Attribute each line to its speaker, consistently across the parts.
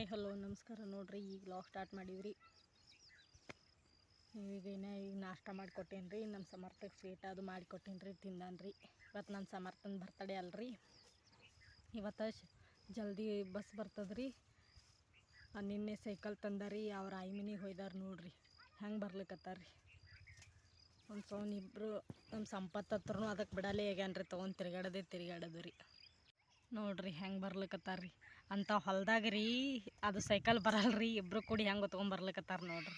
Speaker 1: Hi hello ನಮಸ್ಕಾರ. ನೋಡ್ರಿ ಈಗ ವ್ಲಾಗ್ ಸ್ಟಾರ್ಟ್ ಮಾಡೀವ್ರಿ. ಈಗ ನಾಷ್ಟ ಮಾಡಿಕೊಟ್ಟೇನಿ ರೀ. ನಮ್ಮ ಸಮರ್ಥಕ್ಕೆ ಸ್ವೀಟ್ ಅದು ಮಾಡಿಕೊಟ್ಟೇನಿ ರೀ, ತಿಂದಾನ್ರಿ. ಇವತ್ತು ನನ್ನ ಸಮರ್ಥನ ಬರ್ತಡೇ ಅಲ್ರಿ. ಇವತ್ತು ಜಲ್ದಿ ಬಸ್ ಬರ್ತದ್ರಿ. ನಿನ್ನೆ ಸೈಕಲ್ ತಂದಾರಿ. ಅವ್ರ ಆಯಿ ಮನೆಗೆ ಹೋಯ್ದಾರ ನೋಡ್ರಿ. ಹೆಂಗೆ ಬರ್ಲಿಕ್ಕತ್ತಾರ್ರಿ. ಇಬ್ಬರು ನಮ್ಮ ಸಂಪತ್ತು ಹತ್ರನೂ ಅದಕ್ಕೆ ಬಿಡಲೇ ಹೇಗ್ಯಾನ್ರಿ. ತೊಗೊಂಡು ತಿರುಗಾಡೋದು ರೀ. ನೋಡ್ರಿ ಹೆಂಗೆ ಬರ್ಲಿಕ್ಕತ್ತಾರ್ರಿ. ಅಂಥ ಹೊಲ್ದಾಗ ರೀ ಅದು ಸೈಕಲ್ ಬರಲ್ರಿ. ಇಬ್ಬರು ಕೂಡಿ ಹೆಂಗೆ ತೊಗೊಂಬರ್ಲಿಕ್ಕತ್ತಾರ ನೋಡ್ರಿ.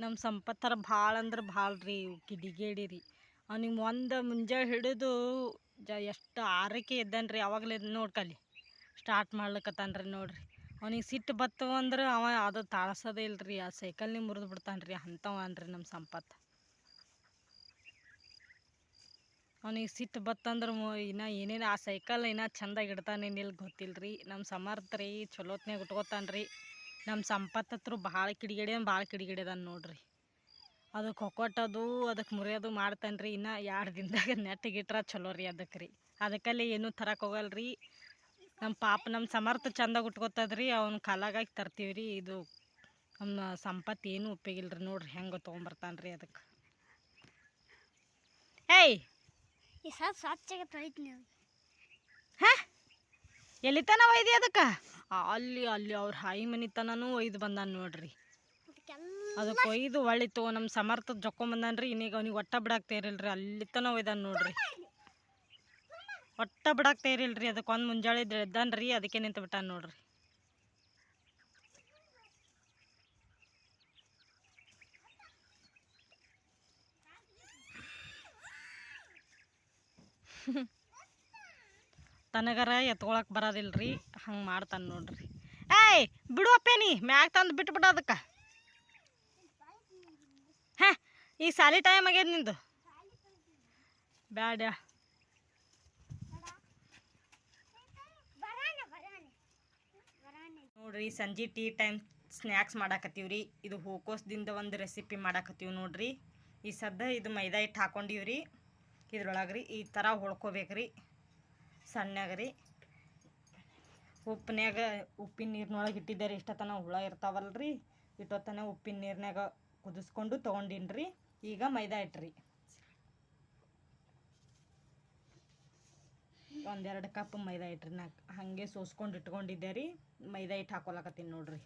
Speaker 1: ನಮ್ಮ ಸಂಪತ್ತರ ಭಾಳ ಅಂದ್ರೆ ಭಾಳ ರೀ ಕಿಡಿಗೇಡಿ ರೀ. ಅವ್ನಿಗೆ ಒಂದು ಮುಂಜಾನೆ ಹಿಡಿದು ಎಷ್ಟು ಆರಕ್ಕೆ ಎದ್ದಾನ್ರಿ. ಅವಾಗಲೇ ನೋಡ್ಕಲ್ಲಿ ಸ್ಟಾರ್ಟ್ ಮಾಡ್ಲಿಕ್ಕತ್ತಾನ್ರಿ ನೋಡ್ರಿ. ಅವ್ನಿಗೆ ಸಿಟ್ಟು ಬತ್ತು ಅಂದ್ರೆ ಅವ ಅದು ತಾಳ್ಸೋದೇ ಇಲ್ರಿ. ಆ ಸೈಕಲ್ನೇ ಮುರಿದು ಬಿಡ್ತಾನ್ರಿ. ಅಂಥವ ಅನ್ರಿ ನಮ್ಮ ಸಂಪತ್ತು. ಅವ್ನಿಗೆ ಸಿಟ್ಟು ಬತ್ತಂದ್ರೆ ಇನ್ನು ಏನೇನು ಆ ಸೈಕಲ್ ಇನ್ನೂ ಚೆಂದಾಗಿ ಇಡ್ತಾನೇನಿಲ್ಲ ಗೊತ್ತಿಲ್ಲ ರೀ. ನಮ್ಮ ಸಮರ್ಥ ರೀ ಚಲೋತ್ನಾಗ ಉಟ್ಕೋತಾನೆ. ನಮ್ಮ ಸಂಪತ್ತು ಹತ್ರ ಭಾಳ ಕಿಡಿಗೇಡಿ ಅದಾನ ನೋಡ್ರಿ. ಅದಕ್ಕೆ ಹೊಕ್ಕೊಟ್ಟದು ಅದಕ್ಕೆ ಮುರಿಯೋದು ಮಾಡ್ತಾನೆ ರೀ. ಇನ್ನು 2 ದಿನದಾಗ ನೆಟ್ಟಿಗಿಟ್ರೆ ಚಲೋ ರೀ ಅದಕ್ಕಲ್ಲಿ ಏನೂ ತರಕ್ಕೆ ಹೋಗಲ್ರಿ. ನಮ್ಮ ಸಮರ್ಥ ಚೆಂದಾಗಿ ಉಟ್ಕೋತದ್ರಿ. ಅವ್ನ ಕಾಲಾಗಾಗಿ ತರ್ತೀವಿ ರೀ. ಇದು ನಮ್ಮ ಸಂಪತ್ತು ಏನೂ ಉಪಯೋಗಿಲ್ಲ ರೀ. ನೋಡ್ರಿ ಹೆಂಗೆ ತೊಗೊಂಬರ್ತಾನೆ ರೀ ಅದಕ್ಕೆ. ಏಯ್ ಹಾಂ ಎಲ್ಲಿ ತನ ಒಯ್ದು ಅದಕ್ಕೆ ಅಲ್ಲಿ ಅವ್ರ ಹಾಯಿ ಮನೆ ತನೂ ಒಯ್ದು ಬಂದಾನ ನೋಡ್ರಿ. ಅದಕ್ಕೆ ಒಯ್ದು ಒಳ್ಳಿತ್ತು ನಮ್ಮ ಸಮರ್ಥದ ಜೊಕ್ಕೊಂಬಂದಾನ್ರಿ. ಇನ್ನೀಗ ಅವ್ನಿಗೆ ಒಟ್ಟ ಬಿಡಾಕ್ತಾ ಇರಲ್ರಿ. ಅಲ್ಲಿ ತನ ಒಯ್ದಾನ ನೋಡ್ರಿ. ಒಟ್ಟ ಬಿಡಾಕ್ತಾ ಇರಲ್ರಿ. ಅದಕ್ಕೆ ಒಂದು ಮುಂಜಾಳೆ ಎದ್ದಾನ್ರಿ. ಅದಕ್ಕೆ ನಿಂತು ಬಿಟ್ಟಾನ ನೋಡ್ರಿ. ತನಗರ ಎತ್ಕೊಳಕ್ಕೆ ಬರೋದಿಲ್ರಿ. ಹಂಗೆ ಮಾಡ್ತಾನೆ ನೋಡ್ರಿ. ಏಯ್ ಬಿಡುವಪ್ಪೇನಿ ಮ್ಯಾಗ ತಂದು ಬಿಟ್ಬಿಡ ಅದಕ್ಕೆ. ಹಾಂ ಈಗ ಸಾಲಿ ಟೈಮ್ ಆಗ್ಯದ ನಿಂದು. ಬ್ಯಾಡ ನೋಡ್ರಿ. ಸಂಜೆ ಟೀ ಟೈಮ್ ಸ್ನ್ಯಾಕ್ಸ್ ಮಾಡಾಕತ್ತೀವ್ರಿ. ಇದು ಹೂಕೋಸದಿಂದ ಒಂದು ರೆಸಿಪಿ ಮಾಡಾಕತ್ತೀವಿ ನೋಡ್ರಿ. ಈ ಸದ್ದ ಇದು ಮೈದಾ ಹಿಟ್ಟು ಹಾಕೊಂಡಿವ್ರಿ. ಇದ್ರೊಳಗೆ ರೀ ಈ ಥರ ಹೊಳ್ಕೊಬೇಕ್ರಿ ಸಣ್ಣಗೆ ರೀ. ಉಪ್ಪಿನ ನೀರಿನೊಳಗೆ ಇಟ್ಟಿದ್ದೆ ರೀ. ಇಷ್ಟೊತ್ತನ ಹುಳ ಇರ್ತಾವಲ್ರಿ. ಇಷ್ಟೊತ್ತನ ಉಪ್ಪಿನ ನೀರಿನಾಗ ಕುದಿಸ್ಕೊಂಡು ತೊಗೊಂಡಿನ್ರಿ. ಈಗ ಮೈದಾ ಹಿಟ್ಟು ರೀ 1-2 ಕಪ್ ಮೈದಾ ಹಿಟ್ಟು ರೀ. ಹಾಗೆ ಸೋಸ್ಕೊಂಡು ಇಟ್ಕೊಂಡಿದ್ದೆ ರೀ. ಮೈದಾ ಹಿಟ್ಟು ಹಾಕೊಳಕತ್ತೀನಿ ನೋಡ್ರಿ.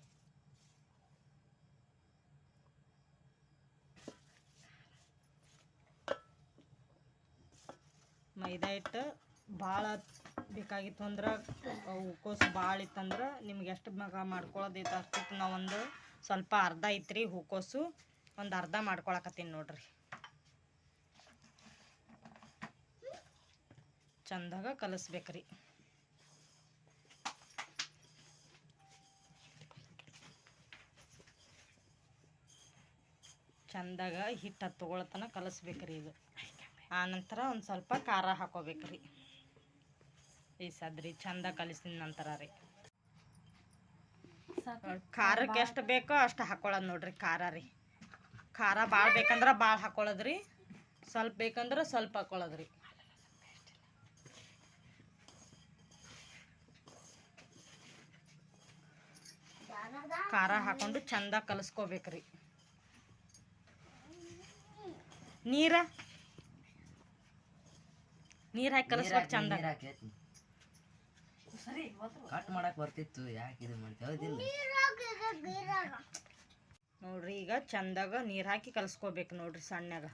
Speaker 1: ಮೈದಾ ಹಿಟ್ಟು ಭಾಳ ಬೇಕಾಗಿತ್ತು ಅಂದ್ರೆ ಹೂಕೋಸು ಭಾಳ ಇತ್ತಂದ್ರೆ ನಿಮ್ಗೆ ಎಷ್ಟು ಮಗ ಮಾಡ್ಕೊಳ್ಳೋದೈತೆ ಅಷ್ಟಿತ್ತು. ನಾವೊಂದು ಸ್ವಲ್ಪ ಅರ್ಧ ಐತ್ರಿ ಹೂಕೋಸು. ಒಂದು ಅರ್ಧ ಮಾಡ್ಕೊಳಕತ್ತೀನಿ ನೋಡ್ರಿ. ಚಂದಾಗ ಕಲಿಸ್ಬೇಕ್ರಿ. ಚಂದಾಗ ಹಿಟ್ಟು ಹತ್ಕೊಳತನ ಕಲಿಸ್ಬೇಕ್ರಿ. ಇದು ಆನಂತರ ಒಂದು ಸ್ವಲ್ಪ ಖಾರ ಹಾಕೋಬೇಕ್ರಿ. ಈ ಸದ್ರಿ ಚಂದ ಕಲಿಸಿದ ನಂತರ ರೀ ಖಾರಕ್ಕೆ ಎಷ್ಟು ಬೇಕೋ ಅಷ್ಟು ಹಾಕೊಳ್ಳೋದು ನೋಡ್ರಿ. ಖಾರ ರೀ ಖಾರ ಭಾಳ ಬೇಕಂದ್ರೆ ಭಾಳ ಹಾಕೊಳ್ಳೋದ್ರಿ. ಸ್ವಲ್ಪ ಬೇಕಂದ್ರೆ ಸ್ವಲ್ಪ ಹಾಕೊಳ್ಳೋದ್ರಿ. ಖಾರ ಹಾಕೊಂಡು ಚಂದ ಕಲಿಸ್ಕೋಬೇಕ್ರಿ. ನೀರು ಹಾಕಿ ಕಲಿಸ್ಬೇಕು ಚಂದ.
Speaker 2: ಕಟ್ ಮಾಡಕ್ ಬರ್ತಿತ್ತು. ಯಾಕೆ ಇದು ಮಾಡ್ತೇವದಿಲ್ಲ
Speaker 1: ನೋಡ್ರಿ. ಈಗ ಚಂದಾಗ ನೀರು ಹಾಕಿ ಕಲಿಸ್ಕೋಬೇಕು ನೋಡ್ರಿ. ಸಣ್ಣಗ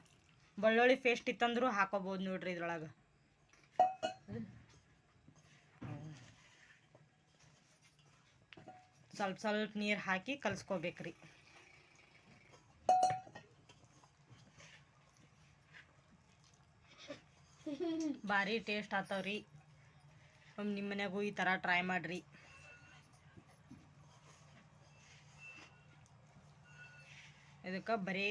Speaker 1: ಬೆಳ್ಳುಳ್ಳಿ ಪೇಸ್ಟ್ ಇತ್ತಂದ್ರೂ ಹಾಕೋಬೋದು ನೋಡ್ರಿ. ಇದ್ರೊಳಗೆ ಸ್ವಲ್ಪ ನೀರು ಹಾಕಿ ಕಲಿಸ್ಕೋಬೇಕ್ರಿ. ಭಾರಿ ಟೇಸ್ಟ್ ಆತವ್ರಿ. ನಿಮ್ಮ ಮನ್ಯಾಗೂ ಈ ಥರ ಟ್ರೈ ಮಾಡಿರಿ. ಇದಕ್ಕೆ ಬರೀ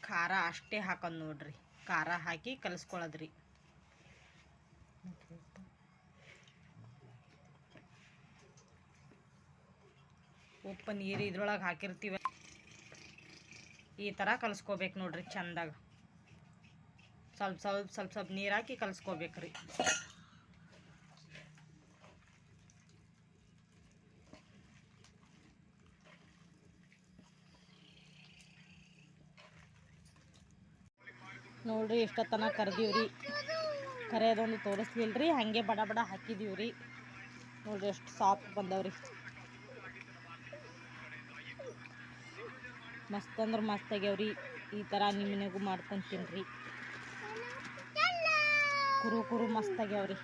Speaker 1: ಖಾರ ಅಷ್ಟೇ ಹಾಕೋದು ನೋಡ್ರಿ. ಖಾರ ಹಾಕಿ ಕಲಿಸ್ಕೊಳ್ಳೋದ್ರಿ. ಉಪ್ಪು ನೀರು ಇದ್ರೊಳಗೆ ಹಾಕಿರ್ತೀವಿ. ಈ ಥರ ಕಲಿಸ್ಕೋಬೇಕು ನೋಡ್ರಿ ಚಂದಾಗ. ಸ್ವಲ್ಪ ನೀರು ಹಾಕಿ ಕಲಿಸ್ಕೋಬೇಕ್ರಿ. ನೋಡ್ರಿ ಎಷ್ಟೊತ್ತನ ಕರ್ದೀವ್ರಿ, ಕರೆಯೋದೊಂದು ತೋರಿಸ್ಲಿಲ್ಲ ರೀ, ಹಾಗೆ ಬಡ ಬಡ ಹಾಕಿದೀವಿ ರೀ. ನೋಡ್ರಿ ಎಷ್ಟು ಸಾಫ್ಟ್ ಬಂದವ್ರಿ, ಮಸ್ತ್ ಅಂದ್ರೆ ಮಸ್ತ್ ಆಗ್ಯಾವ್ರಿ. ಈ ಥರ ನಿಮ್ಮ ಮನೆಗೂ ಮಾಡ್ಕೊಂಡು ತಿನ್ನಿರಿ, ಕುರು ಕುರು ಮಸ್ತ್ ಆಗ್ಯಾವ್ರಿ.